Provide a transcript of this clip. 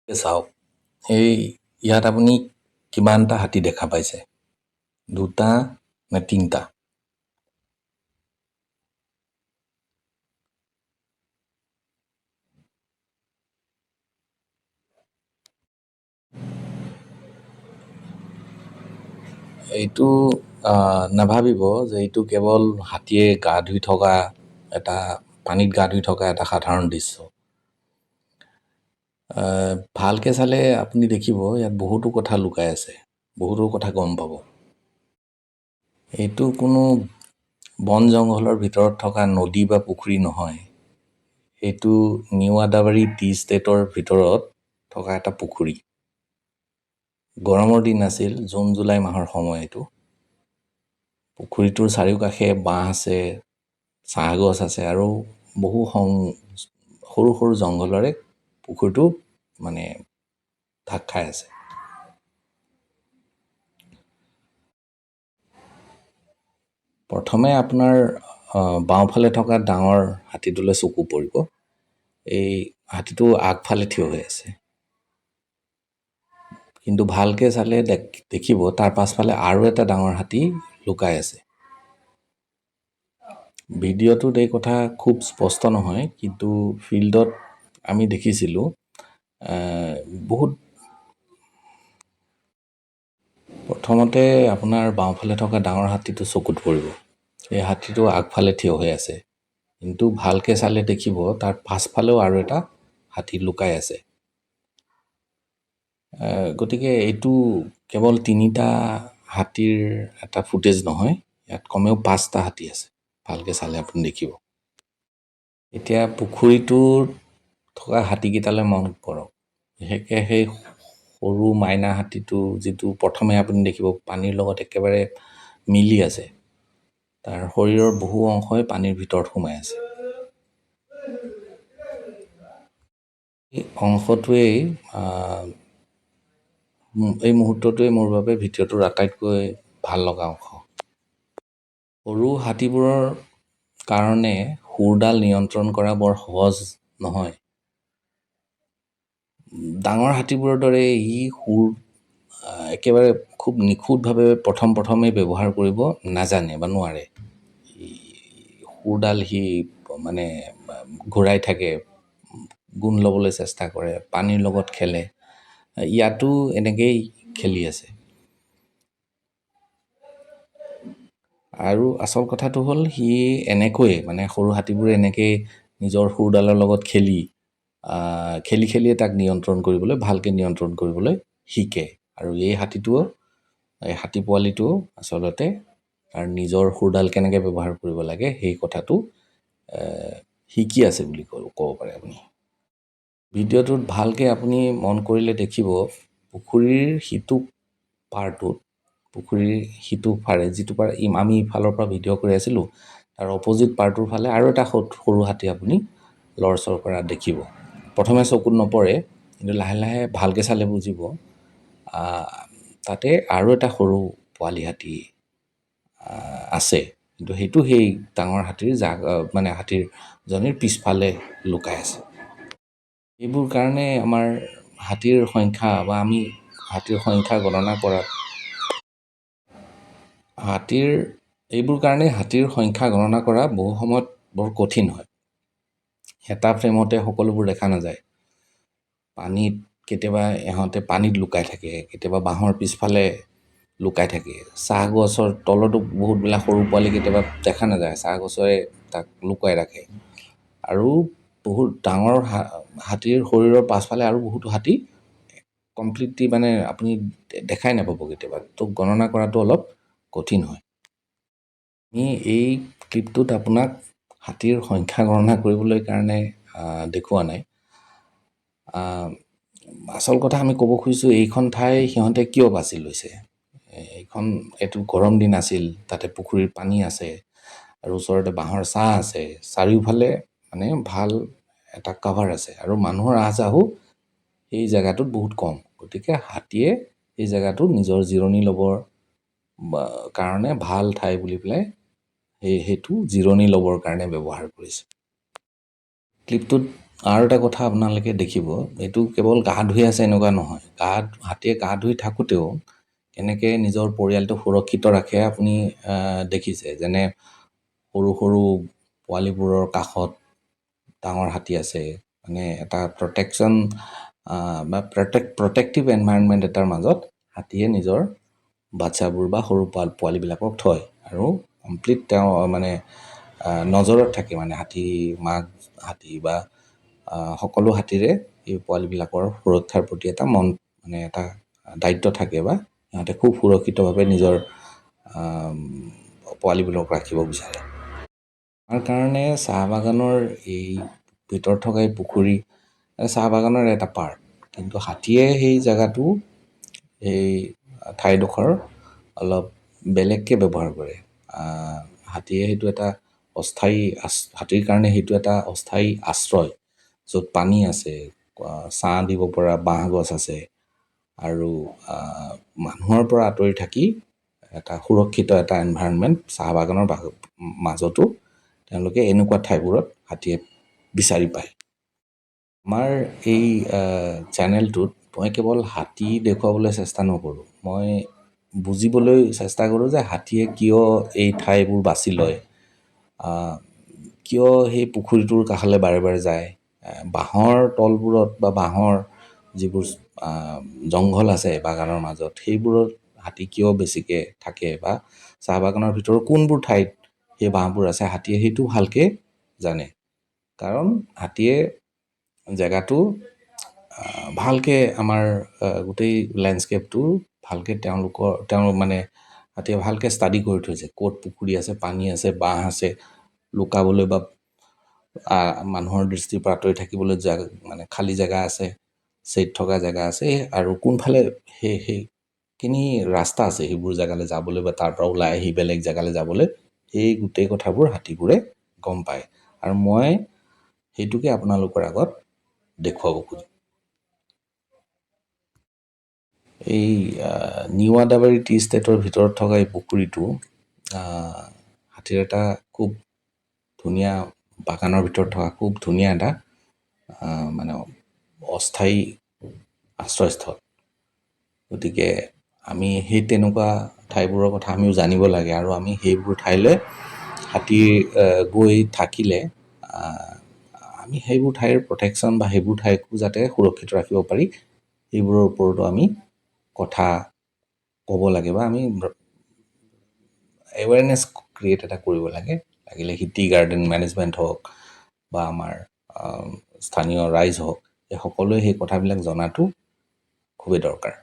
চাওক এই ইয়াত আপুনি কিমানটা হাতী দেখা পাইছে? দুটা নে তিনিটা? এইটো নাভাবিব যে এইটো কেৱল হাতীয়ে গা ধুই থকা এটা পানীত গা ধুই থকা এটা সাধাৰণ দৃশ্য। ভালকে চালে আপুনি দেখিব ইয়াত বহুতো কথা লুকাই আছে, বহুতো কথা গম পাব। এইটো কোনো বন জংঘলৰ ভিতৰত থকা নদী বা পুখুৰী নহয়। এইটো নিউ আদাবাৰী টি ষ্টেটৰ ভিতৰত থকা এটা পুখুৰী। গৰমৰ দিন আছিল, জুন জুলাই মাহৰ সময় এইটো। পুখুৰীটোৰ চাৰিওকাষে বাঁহ আছে, চাহ গছ আছে আৰু বহু সৰু সৰু জংঘলৰে পুখুৰীটো মানে ঢাক খাই আছে। প্ৰথমে আপোনাৰ বাওঁফালে থকা ডাঙৰ হাতীটোলৈ চকু পৰিব। এই হাতীটো আগফালে থিয় হৈ আছে, কিন্তু ভালকে চালে দেখিব তাৰ পাছফালে আৰু এটা ডাঙৰ হাতী লুকাই আছে। ভিডিঅ'টোত এই কথা খুব স্পষ্ট নহয়, কিন্তু ফিল্ডত আমি দেখিছিলোঁ বহুত। প্ৰথমতে আপোনাৰ বাওঁফালে থকা ডাঙৰ হাতীটো চকুত পৰিব। এই হাতীটো আগফালে থিয় হৈ আছে, কিন্তু ভালকে চালে দেখিব তাৰ পাছফালেও আৰু এটা হাতী লুকাই আছে। গতিকে এইটো কেৱল তিনিটা হাতীৰ এটা ফুটেজ নহয়, ইয়াত কমেও 5টা হাতী আছে। ভালকে চালে আপুনি দেখিব। এতিয়া পুখুৰীটোত থকা হাতীকেইটালৈ মন কৰক। বিশেষকৈ সেই সৰু মাইনা হাতীটো, যিটো প্ৰথমে আপুনি দেখিব পানীৰ লগত একেবাৰে মিলি আছে। তাৰ শৰীৰৰ বহু অংশই পানীৰ ভিতৰত সোমাই আছে। এই অংশটোৱেই এই মুহূৰ্তটোৱে মোৰ বাবে ভিডিঅ'টোৰ আটাইতকৈ ভাল লগা অংশ। সৰু হাতীবোৰৰ কাৰণে সুৰডাল নিয়ন্ত্ৰণ কৰা বৰ সহজ নহয়। ডাঙৰ হাতীবোৰৰ দৰে ই সুৰ একেবাৰে খুব নিখুঁতভাৱে প্ৰথমেই ব্যৱহাৰ কৰিব নাজানে বা নোৱাৰে। সুৰডাল সি মানে ঘূৰাই থাকে, গুণ ল'বলৈ চেষ্টা কৰে, পানীৰ লগত খেলে। ইয়াতো এনেকেই খেলি আছে। আৰু আচল কথাটো হ'ল সি এনেকৈয়ে মানে সৰু হাতীবোৰে এনেকেই নিজৰ সুৰডালৰ লগত খেলি খেলিয়ে তাক ভালকৈ নিয়ন্ত্ৰণ কৰিবলৈ শিকে। আৰু এই হাতী পোৱালিটোও আচলতে তাৰ নিজৰ সুৰডাল কেনেকৈ ব্যৱহাৰ কৰিব লাগে সেই কথাটো শিকি আছে বুলি ক'ব পাৰে আপুনি। ভিডিঅ'টোত ভালকৈ আপুনি মন কৰিলে দেখিব পুখুৰীৰ সিটো পাৰে যিটো পাৰে আমি ইফালৰ পৰা ভিডিঅ' কৰি আছিলোঁ, তাৰ অপজিট পাৰটোৰ ফালে আৰু এটা সৰু হাতী আপুনি লৰচৰ কৰা দেখিব। প্ৰথমে চকুত নপৰে, কিন্তু লাহে লাহে ভালকৈ চালে বুজিব তাতে আৰু এটা সৰু পোৱালি হাতী আছে, কিন্তু সেইটো সেই ডাঙৰ হাতীৰজনীৰ পিছফালে লুকাই আছে। এইবোৰ কাৰণে আমাৰ হাতীৰ সংখ্যা বা আমি হাতীৰ সংখ্যা গণনা কৰাত বহু সময়ত বৰ কঠিন হয়। এটা ফ্ৰেমতে সকলোবোৰ দেখা নাযায়। কেতিয়াবা ইহঁতে পানীত লুকাই থাকে, কেতিয়াবা বাঁহৰ পিছফালে লুকাই থাকে। চাহ গছৰ তলতো বহুতবিলাক সৰু পোৱালি কেতিয়াবা দেখা নাযায়, চাহ গছৰে তাক লুকুৱাই ৰাখে। আৰু বহুত ডাঙৰ হাতীৰ শৰীৰৰ পাছফালে আৰু বহুতো হাতী কমপ্লিটলি মানে আপুনি দেখাই নাপাব কেতিয়াবা। তো গণনা কৰাটো অলপ কঠিন হয়। আমি এই ক্লিপটোত আপোনাক হাতীৰ সংখ্যা গণনা কৰিবলৈ কাৰণে দেখুওৱা নাই। আচল কথা আমি ক'ব খুজিছোঁ এইখন ঠাই সিহঁতে কিয় বাছি লৈছে। এইটো গৰম দিন আছিল, তাতে পুখুৰীৰ পানী আছে আৰু ওচৰতে বাঁহৰ ছাঁ আছে। চাৰিওফালে মানে ভাল এটা কাভাৰ আছে আৰু মানুহৰ আহ-যাহো এই জেগাটোত বহুত কম। গতিকে হাতীয়ে এই জেগাটো নিজৰ জিৰণি ল'বৰ কাৰণে ভাল ঠাই বুলি পেলাই সেইটো জিৰণি ল'বৰ কাৰণে ব্যৱহাৰ কৰিছে। ক্লিপটোত আৰু এটা কথা আপোনালোকে দেখিব, এইটো কেৱল গা ধুই আছে এনেকুৱা নহয়, হাতীয়ে গা ধুই থাকোঁতেও কেনেকৈ নিজৰ পৰিয়ালটো সুৰক্ষিত ৰাখে আপুনি দেখিছে। যেনে সৰু সৰু পোৱালিবোৰৰ কাষত ডাঙৰ হাতী আছে, মানে এটা প্ৰটেকশ্যন বা প্ৰটেক্টিভ এনভাইৰনমেণ্ট এটাৰ মাজত হাতীয়ে নিজৰ বাচ্চাবোৰ বা সৰু পোৱালিবিলাকক থয় আৰু কমপ্লিট তেওঁ মানে নজৰত থাকে, মানে মাক হাতী বা সকলো হাতীৰে এই পোৱালিবিলাকৰ সুৰক্ষাৰ প্ৰতি এটা মানে এটা দায়িত্ব থাকে, বা সিহঁতে খুব সুৰক্ষিতভাৱে নিজৰ পোৱালিবিলাকক ৰাখিব বিচাৰে। তাৰ কাৰণে চাহ বাগানৰ এই ভিতৰত থকা এই পুখুৰী চাহ বাগানৰ এটা পাৰ্ট, কিন্তু হাতীয়ে সেই জেগাটো এই ঠাইডোখৰ অলপ বেলেগকৈ ব্যৱহাৰ কৰে। হাতীয়ে সেইটো এটা হাতীৰ কাৰণে সেইটো এটা অস্থায়ী আশ্ৰয়, য'ত পানী আছে, ছাঁ দিব পৰা বাঁহ গছ আছে, আৰু মানুহৰ পৰা আঁতৰি থাকি এটা সুৰক্ষিত এটা এনভাইৰনমেণ্ট চাহ বাগানৰ মাজতো তেওঁলোকে এনেকুৱা ঠাইবোৰত হাতীয়ে বিচাৰি পায়। আমাৰ এই চেনেলটোত মই কেৱল হাতী দেখুৱাবলৈ চেষ্টা নকৰোঁ, মই বুজিবলৈ চেষ্টা কৰোঁ যে হাতীয়ে কিয় এই ঠাইবোৰ বাছি লয়, কিয় সেই পুখুৰীটোৰ কাষলৈ বাৰে বাৰে যায়, বাঁহৰ তলবোৰত বা বাঁহৰ যিবোৰ জংঘল আছে বাগানৰ মাজত, সেইবোৰত হাতী কিয় বেছিকৈ থাকে, বা চাহ বাগানৰ ভিতৰত কোনবোৰ ঠাইত সেই বাঁহবোৰ আছে, হাতীয়ে সেইটো ভালকৈ জানে। কাৰণ হাতীয়ে জেগাটো ভালকৈ আমাৰ গোটেই লেণ্ডস্কেপটো ভালকৈ তেওঁ মানে হাতীয়ে ভালকৈ ষ্টাডি কৰি থৈছে, ক'ত পুখুৰী আছে, পানী আছে, বাঁহ আছে, লুকাবলৈ বা মানুহৰ দৃষ্টিৰ পৰা আঁতৰি থাকিবলৈ মানে খালী জেগা আছে, ছেদ থকা জেগা আছে, আৰু কোনফালে সেইখিনি ৰাস্তা আছে সেইবোৰ জেগালৈ যাবলৈ, বা তাৰ পৰা ওলাই আহি বেলেগ জেগালৈ যাবলৈ, সেই গোটেই কথাবোৰ হাতীবোৰে গম পায়। আৰু মই সেইটোকে আপোনালোকৰ আগত দেখুৱাব খোজোঁ। এই নিউ আদাবাৰী টি ষ্টেটৰ ভিতৰত থকা এই পুখুৰীটো হাতীৰ এটা খুব ধুনীয়া, বাগানৰ ভিতৰত থকা খুব ধুনীয়া এটা মানে অস্থায়ী আশ্ৰয়স্থল। গতিকে আমি সেই তেনেকুৱা ঠাইবোৰৰ কথা আমিও জানিব লাগে, আৰু আমি সেইবোৰ ঠাইলৈ হাতী গৈ থাকিলে আমি সেইবোৰ ঠাইৰ প্ৰটেকশ্যন বা সেইবোৰ ঠাইকো যাতে সুৰক্ষিত ৰাখিব পাৰি, সেইবোৰৰ ওপৰতো আমি কথা ক'ব লাগে, বা আমি এৱেৰনেছ ক্ৰিয়েট এটা কৰিব লাগে। লাগিলে সি টি গাৰ্ডেন মেনেজমেণ্ট হওক বা আমাৰ স্থানীয় ৰাইজ হওক, এই সকলোৱে সেই কথাবিলাক জনাটো খুবেই দৰকাৰ।